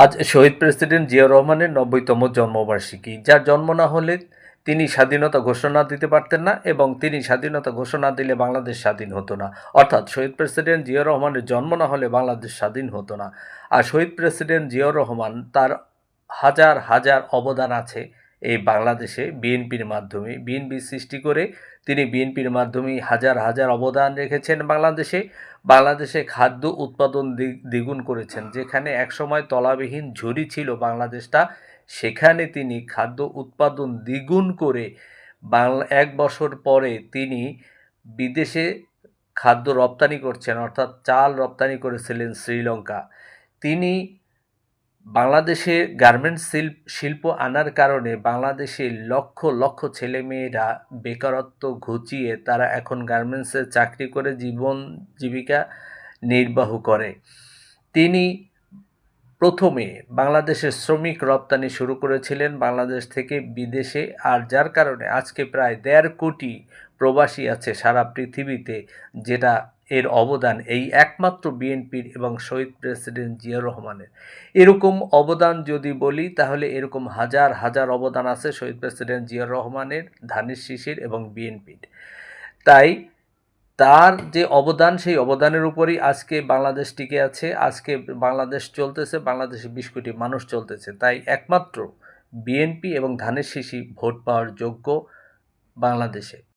আজ শহীদ প্রেসিডেন্ট জিয়াউর রহমানের ৯০তম জন্মবার্ষিকী, যার জন্ম না হলে তিনি স্বাধীনতা ঘোষণা দিতে পারতেন না এবং তিনি স্বাধীনতা ঘোষণা দিলে বাংলাদেশ স্বাধীন হতো না। অর্থাৎ শহীদ প্রেসিডেন্ট জিয়াউর রহমানের জন্ম না হলে বাংলাদেশ স্বাধীন হতো না। আর শহীদ প্রেসিডেন্ট জিয়াউর রহমান তার হাজার হাজার অবদান আছে এই বাংলাদেশে বিএনপির মাধ্যমে। বিএনপি সৃষ্টি করে তিনি বিএনপির মাধ্যমে হাজার হাজার অবদান রেখেছেন বাংলাদেশে খাদ্য উৎপাদন দ্বিগুণ করেছেন। যেখানে একসময় তলাবিহীন ঝুড়ি ছিল বাংলাদেশটা, সেখানে তিনি খাদ্য উৎপাদন দ্বিগুণ করে এক বছর পরে তিনি বিদেশে খাদ্য রপ্তানি করছেন, অর্থাৎ চাল রপ্তানি করেছিলেন শ্রীলঙ্কা। তিনি বাংলাদেশে গার্মেন্টস শিল্প আনার কারণে বাংলাদেশে লক্ষ লক্ষ ছেলেমেয়েরা বেকারত্ব ঘুচিয়ে তারা এখন গার্মেন্টসে চাকরি করে জীবিকা নির্বাহ করে। তিনি প্রথমে বাংলাদেশের শ্রমিক রপ্তানি শুরু করেছিলেন বাংলাদেশ থেকে বিদেশে, আর যার কারণে আজকে প্রায় ১.৫ কোটি প্রবাসী আছে সারা পৃথিবীতে, যেটা এর অবদান এই একমাত্র বিএনপির এবং শহীদ প্রেসিডেন্ট জিয়াউর রহমানের। এরকম অবদান যদি বলি তাহলে এরকম হাজার হাজার অবদান আছে শহীদ প্রেসিডেন্ট জিয়াউর রহমানের, ধানের শীষের এবং বিএনপির। তাই তার যে অবদান, সেই অবদানের উপরই আজকে বাংলাদেশ টিকে আছে, আজকে বাংলাদেশ চলতেছে, বাংলাদেশে ২০ কোটি মানুষ চলতেছে। তাই একমাত্র বিএনপি এবং ধানের শীষই ভোট পাওয়ার যোগ্য বাংলাদেশে।